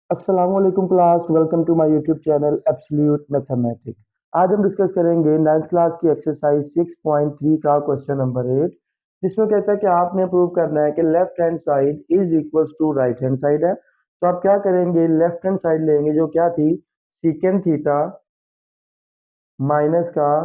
अस्सलाम वालेकुम class, welcome to my YouTube channel Absolute Mathematics. आज हम डिस्कस करेंगे 9th क्लास की एक्सरसाइज 6.3 का क्वेश्चन नंबर 8, जिसमें कहता है कि आपने प्रूव करना है कि left hand side is equals to right hand side है। तो आप क्या करेंगे, लेफ्ट हैंड साइड लेंगे जो क्या थी, सीकेंड थीटा माइनस का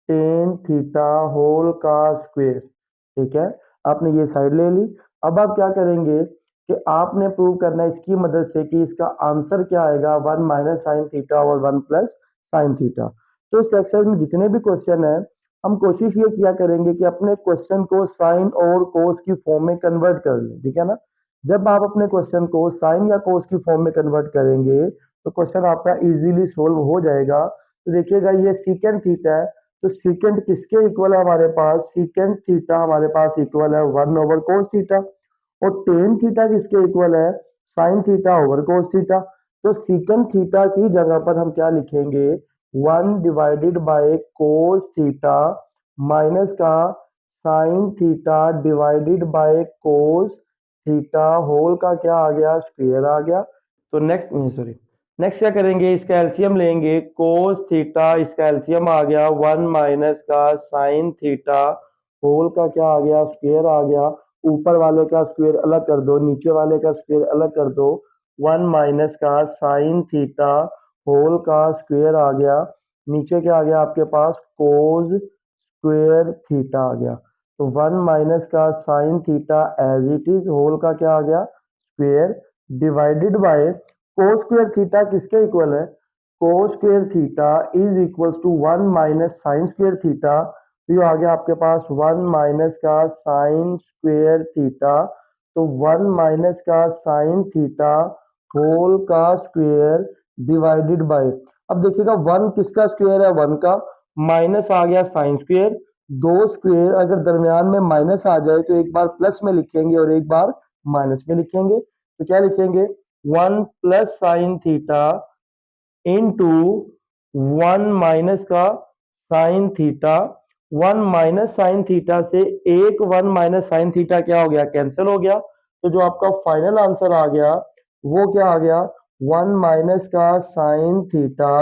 टेन थीटा होल का स्क्वायर। ठीक है, आपने ये साइड ले ली। अब आप क्या करेंगे कि आपने प्रूव करना है इसकी मदद से कि इसका आंसर क्या आएगा, वन माइनस साइन थीटा और वन प्लस साइन थीटा। तो इस एक्सरसाइज में जितने भी क्वेश्चन है, हम कोशिश ये किया करेंगे कि अपने क्वेश्चन को साइन और कोस की फॉर्म में कन्वर्ट कर लें। ठीक है ना। जब आप अपने क्वेश्चन को साइन या कोस की फॉर्म में कन्वर्ट करेंगे तो क्वेश्चन आपका इजीली सोल्व हो जाएगा। तो देखिएगा, ये सीकेंड थीटा है, तो सीकेंड किसके इक्वल है हमारे पास, सीकेंड थीटा हमारे पास इक्वल है वन ओवर कोस थीटा। और टेन थीटा किसके इक्वल है, sine theta over cos theta. तो सीकेंड थीटा की जगह पर हम क्या लिखेंगे, one divided by cos theta minus का sine theta divided by cos theta whole का क्या आ गया, स्क्वायर आ गया। तो नेक्स्ट क्या करेंगे, इसका एलसीएम लेंगे, कोस थीटा इसका एलसीएम आ गया वन माइनस का साइन थीटा होल का क्या आ गया, स्क्वायर आ गया। ऊपर वाले का स्क्वायर अलग कर दो, नीचे वाले का स्क्वायर अलग कर दो। वन माइनस का साइन थीटा होल का स्क्वायर आ गया। नीचे क्या आ गया आपके पास, कोस स्क्वायर थीटा आ गया। तो वन माइनस का sine theta as it is whole का क्या आ गया, square divided by cos square theta किसके इक्वल है, cos square theta is equals to one minus sine square theta. तो ये आ गया आपके पास वन माइनस का साइन स्क्वायर थीटा। तो वन माइनस का साइन थीटा होल का स्क्वायर डिवाइडेड बाय, अब देखिएगा वन किसका स्क्वायर है, वन का, माइनस आ गया साइन स्क्वायर। दो स्क्वायर अगर दरमियान में माइनस आ जाए तो एक बार प्लस में लिखेंगे और एक बार माइनस में लिखेंगे। तो क्या लिखेंगे, one plus sine theta into one minus का sine theta. One minus sine theta से एक वन माइनस साइन थीटा क्या हो गया, कैंसिल हो गया। तो जो आपका फाइनल आंसर आ गया वो क्या आ गया, वन माइनस का sine theta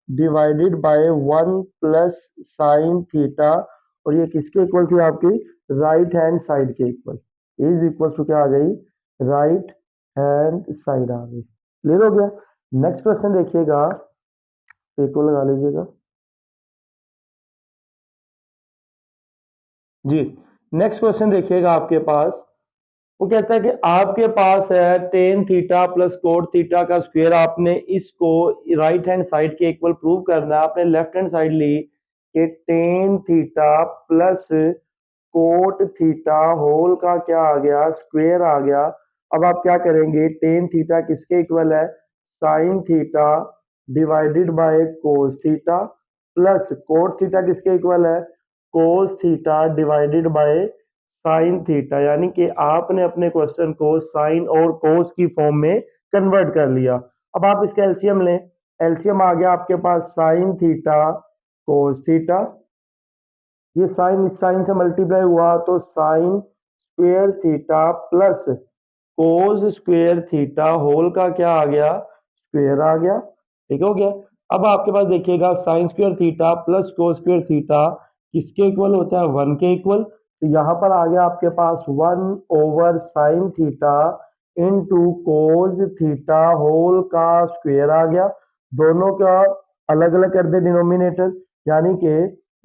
divided by one plus sine theta. और ये किसके इक्वल थी आपकी, राइट हैंड साइड के इक्वल, इज इक्वल टू क्या आ गई, राइट हैंड साइड आ गई। क्लियर हो गया। नेक्स्ट क्वेश्चन देखिएगा, एक को लगा लीजिएगा जी। नेक्स्ट क्वेश्चन देखिएगा आपके पास, वो कहता है कि आपके पास है tan theta plus cot theta का स्क्वायर। आपने इसको राइट हैंड साइड के इक्वल प्रूव करना है। आपने लेफ्ट हैंड साइड ली कि tan theta plus cot theta whole का क्या आ गया, स्क्वायर आ गया। अब आप क्या करेंगे, टेन थीटा किसके इक्वल है, sine theta divided by cos theta, plus cot theta किसके इक्वल है, cos theta divided by sine theta. यानी कि आपने अपने क्वेश्चन को साइन और कोस की फॉर्म में कन्वर्ट कर लिया। अब आप इसका एलसीएम लें, एलसीएम आ गया आपके पास साइन थीटा कोस थीटा। ये साइन इस साइन से मल्टीप्लाई हुआ तो sine square theta plus cos square theta whole का क्या आ गया, स्क्वेयर आ गया। ठीक हो गया। अब आपके पास देखिएगा sign square theta plus cos square theta किसके इक्वल होता है, वन के इक्वल। तो यहाँ पर आ गया आपके पास one over sine theta into cos theta whole का स्क्वेयर आ गया। दोनों का अलग अलग कर दे डिनोमिनेटर, यानी कि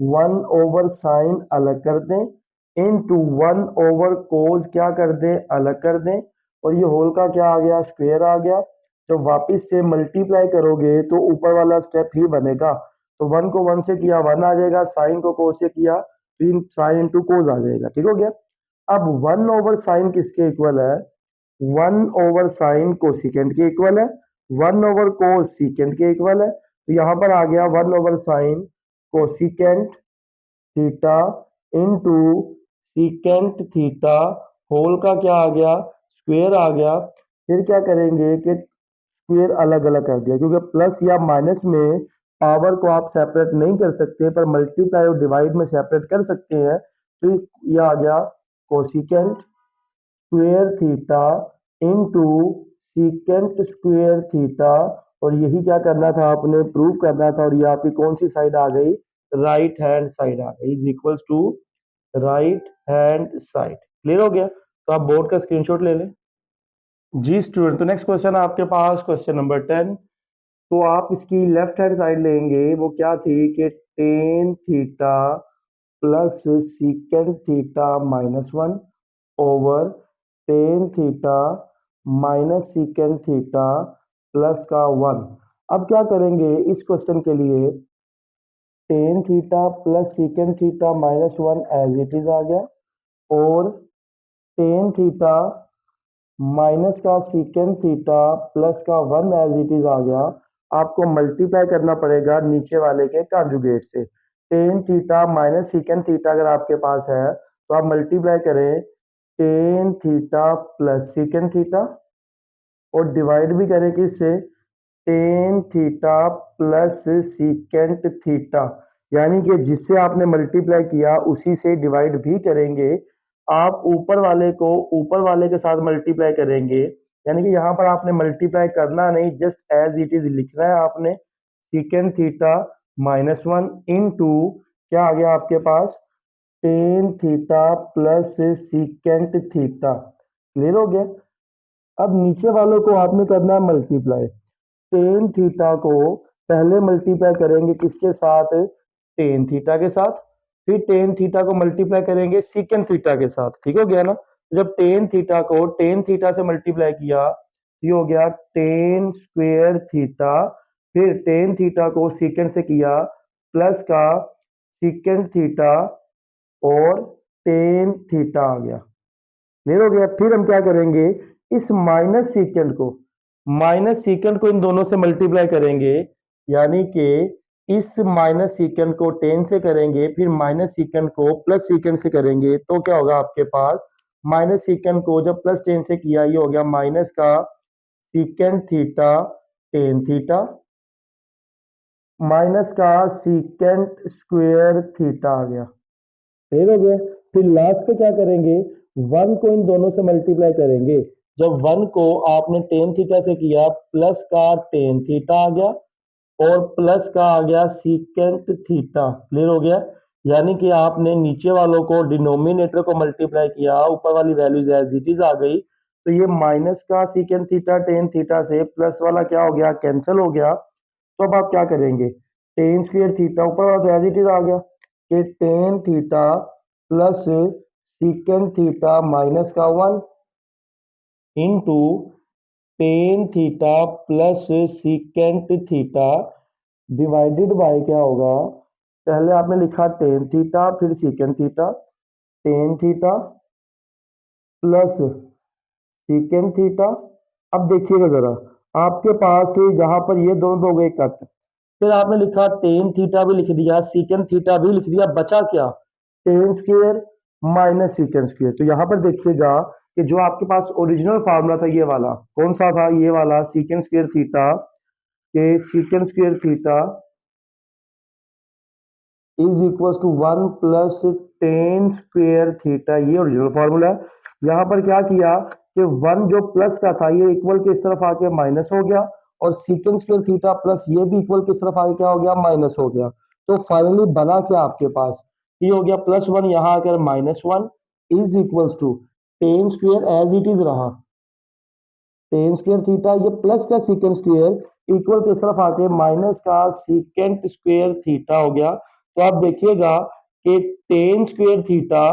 वन ओवर साइन अलग कर दें इंटू वन ओवर कोस क्या कर दें, अलग कर दें। और ये होल का क्या आ गया, स्क्वायर आ गया। जब वापस से मल्टीप्लाई करोगे तो ऊपर वाला स्टेप ही बनेगा। तो वन को वन से किया वन आ जाएगा, साइन को कोस से किया तो साइन इंटू कोस आ जाएगा। ठीक हो गया। अब वन ओवर साइन किसके इक्वल है, वन ओवर साइन कोसिकेंट के इक्वल है, वन ओवर कोस सीकेंट के इक्वल है। तो यहां पर आ गया one over sine cosecant theta into secant theta whole का क्या आ गया, स्क्वेयर आ गया। फिर क्या करेंगे कि स्क्वेयर अलग अलग कर दिया, क्योंकि प्लस या माइनस में पावर को आप सेपरेट नहीं कर सकते, पर मल्टीप्लाई और डिवाइड में सेपरेट कर सकते हैं। तो ये आ गया cosecant square theta into secant square theta, और यही क्या करना था आपने, प्रूव करना था, और ये आपकी कौन सी साइड आ गई, राइट हैंड साइड आ गई, is equals to right hand side. Clear हो गया? तो आप बोर्ड का स्क्रीनशॉट ले लें। जी स्टूडेंट, तो नेक्स्ट क्वेश्चन आपके पास क्वेश्चन नंबर 10। तो आप इसकी लेफ्ट हैंड साइड लेंगे, वो क्या थी कि tan theta plus secant theta minus one over tan theta minus secant theta plus का वन। अब क्या करेंगे इस क्वेश्चन के लिए, tan theta plus secant theta minus one as it is आ गया, और टेन थीटा माइनस का सीकेंट थीटा प्लस का वन एज इट इज आ गया। आपको मल्टीप्लाई करना पड़ेगा नीचे वाले के कॉन्जुगेट से। Ten theta minus secant theta अगर आपके पास है तो आप मल्टीप्लाई करें ten theta plus secant theta, और डिवाइड भी करें किससे, ten theta plus secant theta, यानी कि जिससे आपने मल्टीप्लाई किया उसी से डिवाइड भी करेंगे। आप ऊपर वाले को ऊपर वाले के साथ मल्टीप्लाई करेंगे, यानी कि यहाँ पर आपने मल्टीप्लाई करना नहीं, जस्ट एज इट इज लिखना है आपने। Secant theta minus one into क्या आ गया आपके पास, tan theta plus secant theta. Clear हो गया? अब नीचे वालों को आपने करना है मल्टीप्लाई। टेन थीटा को पहले मल्टीप्लाई करेंगे किसके साथ, टेन थीटा के साथ, फिर टेन थीटा को मल्टीप्लाई करेंगे सीकेंट थीटा के साथ। ठीक हो गया ना? जब टेन थीटा को टेन थीटा से मल्टीप्लाई किया, ये हो गया टेन स्क्वेयर थीटा, फिर टेन थीटा को सीकेंट से किया प्लस का सीकेंट थीटा, और टेन थीटा आ गया। क्लियर हो गया? फिर हम क्या करेंगे, इस माइनस सीकेंड को इन दोनों से मल्टीप्लाई करेंगे, यानी कि इस माइनस सीकेंड को टेन से करेंगे, फिर माइनस सीकेंड को प्लस सीकेंड से करेंगे, तो क्या होगा आपके पास, माइनस सीकेंड को जब प्लस टेन से किया, ये हो गया माइनस का secant theta tan theta minus का सीकेंड स्क्वेयर थीटा आ गया। ठीक हो गया? फिर लास्ट पे क्या करेंगे, वन को इन दोनों से मल्टीप्लाई करेंगे। जब वन को आपने टेन थीटा से किया, प्लस का टेन थीटा आ गया, और प्लस का आ गया सीकेंट थीटा। क्लियर हो गया? यानी कि आपने नीचे वालों को डिनोमिनेटर को मल्टीप्लाई किया, ऊपर वाली वैल्यूज एज इट इज आ गई, तो ये माइनस का सीकेंट थीटा टेन थीटा से प्लस वाला क्या हो गया, कैंसिल हो गया। तो अब आप क्या करेंगे, टेन स्क्वेयर थीटा ऊपर वाला तो एज इट इज आ गया कि tan theta plus secant theta minus का one into tan theta plus secant theta divided by क्या होगा, पहले आपने लिखा टेन थीटा फिर secant theta, tan theta plus secant theta. अब देखिएगा जरा, आपके पास यहाँ पर ये दोनों दो गए कट, फिर आपने लिखा टेन थीटा भी लिख दिया, सीकेंट थीटा भी लिख दिया, बचा क्या, ten square minus secant square. तो यहाँ पर देखिएगा कि जो आपके पास ओरिजिनल फार्मूला था, ये वाला कौन सा था, ये वाला सीकेंट स्क्वेयर थीटा, के secant square theta is equal to one plus tan square theta, ये ओरिजिनल फॉर्मूला है। यहाँ पर क्या किया कि वन जो प्लस का था ये इक्वल के इस तरफ आके माइनस हो गया, और सीकेंड स्क्वेयर थीटा प्लस ये भी इक्वल किस तरफ आके क्या हो गया, माइनस हो गया। तो फाइनली बना क्या आपके पास, ये हो गया प्लस वन, यहाँ आकर minus one is equal to tan square as it is रहा, टेन स्क्वेयर थीटा, ये प्लस का सीकेंड स्क्वेयर इक्वल किस तरफ आके माइनस का सीकेंट स्क्वेयर थीटा हो गया। तो आप देखिएगा कि ten square theta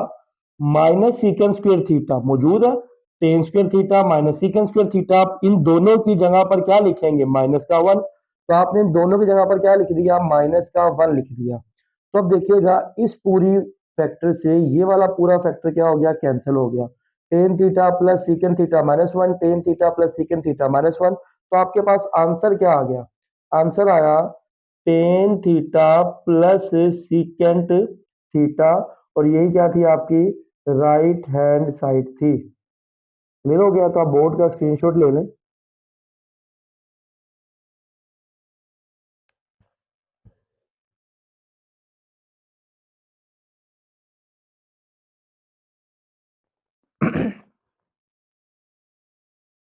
minus secant square theta मौजूद है, ten square theta minus secant square theta, आप इन दोनों की जगह पर क्या लिखेंगे, माइनस का वन। तो आपने इन दोनों की जगह पर क्या लिख दिया, माइनस का वन लिख दिया। तो अब देखिएगा इस पूरी फैक्टर से ये वाला पूरा फैक्टर क्या हो गया, कैंसिल हो गया। Ten theta plus secant theta minus one, ten theta plus secant theta minus one. तो आपके पास आंसर क्या आ गया, आंसर आया ten theta plus secant theta, और यही क्या थी आपकी राइट हैंड साइड थी। क्लियर हो गया? तो आप बोर्ड का स्क्रीनशॉट ले लें।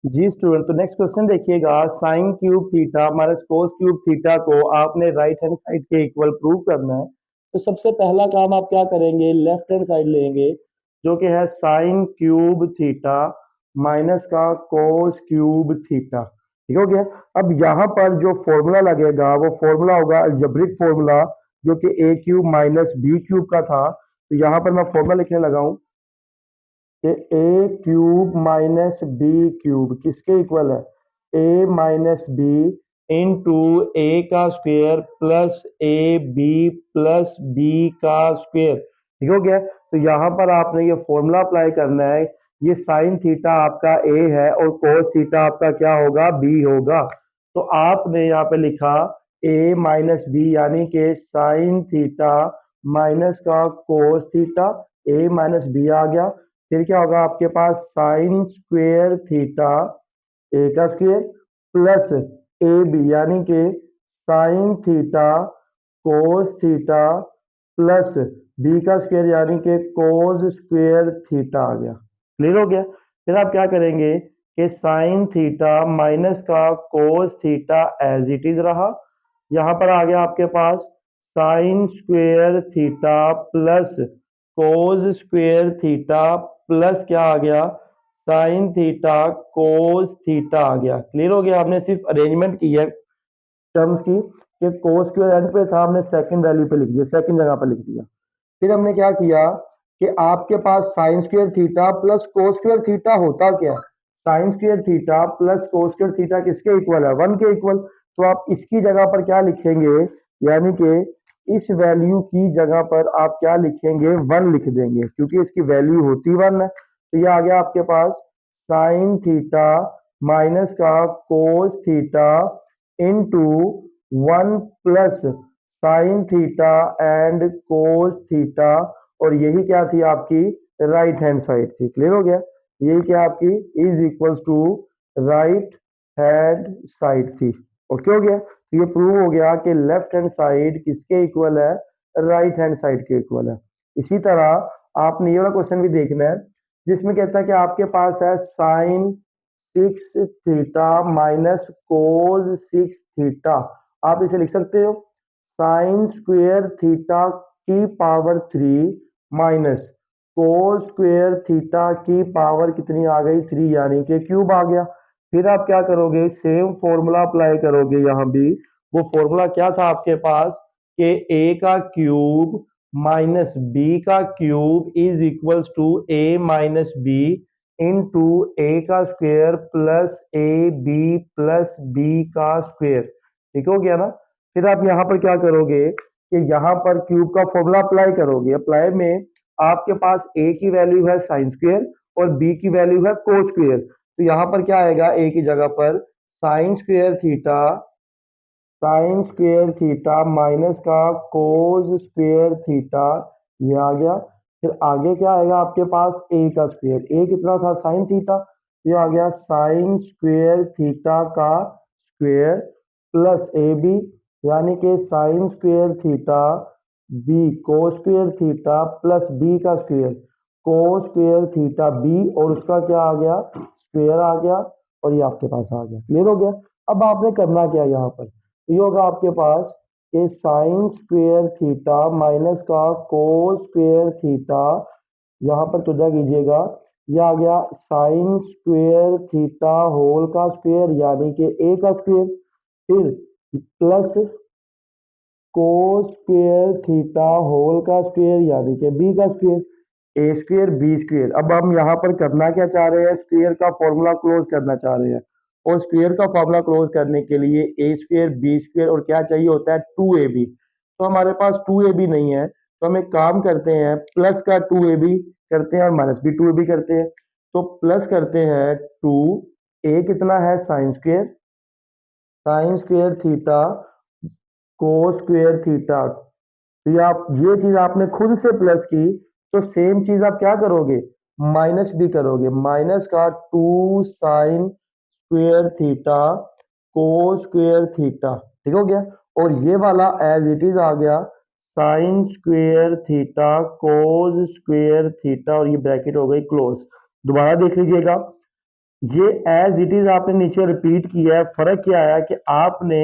जी स्टूडेंट, तो नेक्स्ट क्वेश्चन देखिएगा, sine cube theta minus cos cube theta को आपने राइट हैंड साइड के इक्वल प्रूव करना है। तो सबसे पहला काम आप क्या करेंगे, लेफ्ट हैंड साइड लेंगे जो कि है साइन क्यूब थीटा माइनस का कोस क्यूब थीटा। ठीक हो गया। अब यहाँ पर जो फॉर्मूला लगेगा वो फॉर्मूला होगा अलजेब्रिक फॉर्मूला, जो कि A cube minus B cube का था। तो यहाँ पर मैं फॉर्मूला लिखने लगा हूँ कि A cube minus B cube किसके इक्वल है, A minus B into A का square plus A B plus B का स्क्वेयर। ठीक हो गया। तो यहाँ पर आपने ये फॉर्मूला अप्लाई करना है। ये साइन थीटा आपका ए है और कोस थीटा आपका क्या होगा, बी होगा। तो आपने यहाँ पे लिखा ए माइनस बी यानी कि साइन थीटा माइनस का cos theta, A minus B आ गया। फिर क्या होगा आपके पास, साइन स्क्वेयर थीटा ए का स्क्वेयर प्लस ए बी यानी कि sine theta cos theta plus B का स्क्वेयर यानी कि कोस स्क्वेयर थीटा आ गया। क्लियर हो गया। फिर आप क्या करेंगे कि साइन थीटा माइनस का cos theta as it is रहा। यहाँ पर आ गया आपके पास sine square theta plus cos square theta plus क्या आ गया, साइन थीटा कोस थीटा आ गया। क्लियर हो गया। आपने सिर्फ अरेंजमेंट की है टर्म्स की, कि कोस स्क्वायर एंड पे था, हमने सेकंड वैल्यू पे लिख दिया, सेकंड जगह पे लिख दिया। फिर हमने क्या किया कि आपके पास sine square theta plus cos square theta होता क्या है, sine square theta plus cos square theta किसके इक्वल है, 1 के इक्वल। तो आप इसकी जगह पर क्या लिखेंगे, यानी कि इस वैल्यू की जगह पर आप क्या लिखेंगे, 1 लिख देंगे, क्योंकि इसकी वैल्यू होती 1 है। तो ये आ गया आपके पास साइन थीटा माइनस का cos theta into 1 plus sine theta and cos theta, और यही क्या थी आपकी राइट हैंड साइड थी। क्लियर हो गया। यही क्या आपकी is equals to right hand side थी। ओके हो गया। तो ये प्रूव हो गया कि लेफ्ट हैंड साइड किसके इक्वल है, राइट हैंड साइड के इक्वल है। इसी तरह आपने ये वाला क्वेश्चन भी देखना है जिसमें कहता है कि आपके पास है sine 6 theta minus cos 6 theta. आप इसे लिख सकते हो साइन स्क्वेयर थीटा की power 3 minus cos square theta की पावर कितनी आ गई, 3 यानी कि क्यूब आ गया। फिर आप क्या करोगे, सेम फॉर्मूला अप्लाई करोगे यहाँ भी। वो फॉर्मूला क्या था आपके पास कि ए का क्यूब माइनस बी का cube is equals to A minus B into A का square plus A B plus B का स्क्वेयर। ठीक हो गया ना। फिर आप यहाँ पर क्या करोगे कि यहाँ पर क्यूब का फॉर्मूला अप्लाई करोगे। अप्लाई में आपके पास ए की वैल्यू है साइन स्क्वेयर और बी की वैल्यू है कोस स्क्वेयर। तो यहाँ पर क्या आएगा, ए की जगह पर साइन स्क्वेयर थीटा माइनस का कोस स्क्वेयर थीटा, ये आ गया। फिर आगे क्या आएगा आपके पास, ए का स्क्वेयर, ए कितना था साइन थीटा, ये आ गया साइन स्क्वेयर थीटा का स्क्वेयर प्लस ए बी यानी कि sine square theta B cos square theta plus B का square cos square theta B, और उसका क्या आ गया, स्क्वेयर आ गया, और ये आपके पास आ गया। क्लियर हो गया। अब आपने करना क्या यहाँ पर, ये होगा आपके पास कि साइन स्क्वेयर थीटा माइनस का कोस स्क्वेयर थीटा, यहाँ पर तुझा कीजिएगा, ये आ गया साइन स्क्वेयर थीटा होल का स्क्वेयर यानी कि ए का स्क्वेयर, फिर plus cos square theta whole का स्क्वेयर यानी कि बी का square, A square B square. अब हम यहाँ पर करना क्या चाह रहे हैं, स्क्वेयर का फॉर्मूला क्लोज करना चाह रहे हैं, और स्क्वेयर का फॉर्मूला क्लोज करने के लिए ए स्क्वेयर बी स्क्वेयर और क्या चाहिए होता है, 2ab। तो हमारे पास 2ab नहीं है, तो हम एक काम करते हैं, प्लस का 2ab करते हैं और माइनस भी 2ab करते हैं। तो प्लस करते हैं 2, ए कितना है sign square theta cos square theta. तो ये आप ये चीज आपने खुद से प्लस की, तो सेम चीज आप क्या करोगे, माइनस भी करोगे, माइनस का 2 sign square theta cos square theta. ठीक हो गया। और ये वाला एज इट इज आ गया sine square theta cos square theta, और ये ब्रैकेट हो गई क्लोज। दोबारा देख लीजिएगा, ये एज इट इज आपने नीचे रिपीट किया है। फर्क क्या आया कि आपने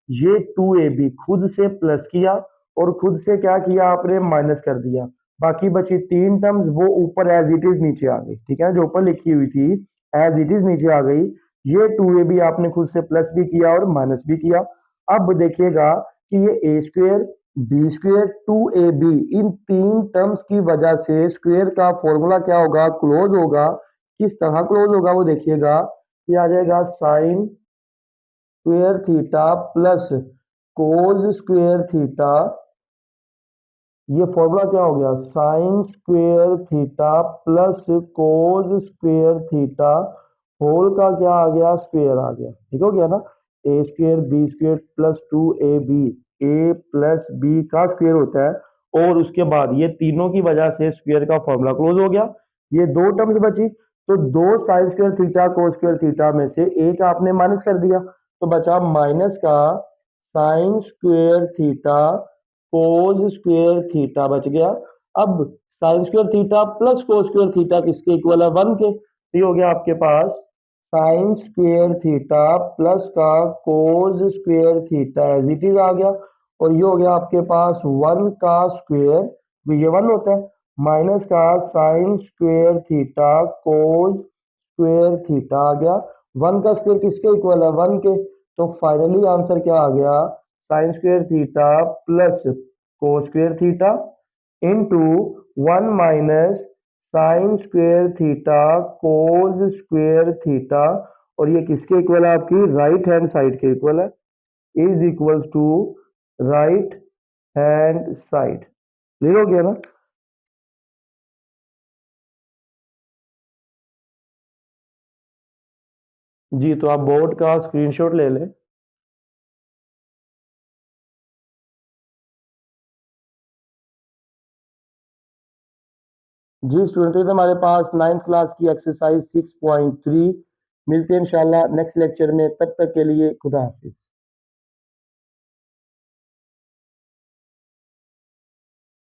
ये 2ab खुद से प्लस किया और खुद से क्या किया आपने माइनस कर दिया। बाकी बची तीन टर्म्स वो ऊपर एज इट इज नीचे आ गई। ठीक है, जो ऊपर लिखी हुई थी एज इट इज नीचे आ गई। ये 2ab आपने खुद से प्लस भी किया और माइनस भी किया। अब देखिएगा कि ये ए स्क्वेयर बी स्क्वेयर 2ab इन तीन टर्म्स की वजह से स्क्वेयर का फॉर्मूला क्या होगा, क्लोज होगा। किस तरह क्लोज होगा वो देखिएगा कि आ जाएगा साइन स्क्वेयर थीटा प्लस कोज स्क्वेयर थीटा। ये फॉर्मूला क्या हो गया, साइन स्क्वेयर थीटा प्लस कोज स्क्वेयर थीटा होल का क्या आ गया, स्क्वेयर आ गया। ठीक हो गया ना। A square B square plus 2ab A plus B का स्क्वेयर होता है और उसके बाद ये तीनों की वजह से स्क्वेयर का फॉर्मूला क्लोज हो गया। ये दो टर्म्स बची, तो दो sign square theta cos square theta में से एक आपने माइनस कर दिया, तो बचा माइनस का sine square theta cos square theta बच गया। अब sine square theta plus cos square theta किसके इक्वल है, 1 के। तो ये हो गया आपके पास साइन स्क्वेयर थीटा प्लस का cos square theta as it is आ गया। और ये हो गया आपके पास 1 का स्क्वेयर, तो ये 1 होता है, माइनस का sine square theta cos square theta आ गया। 1 का स्क्वेयर किसके इक्वल है, 1 के। तो फाइनली आंसर क्या आ गया, sine square theta plus cos square theta into 1 minus sine square theta cos square theta. और ये किसके इक्वल है, आपकी राइट हैंड साइड के इक्वल है, is equal to right hand side. Clear हो गया ना। जी, तो आप बोर्ड का स्क्रीनशॉट ले लें। जी स्टूडेंट, तो हमारे पास 9th क्लास की एक्सरसाइज 6.3। मिलते हैं इंशाल्लाह नेक्स्ट लेक्चर में, तब तक के लिए खुदा हाफिज।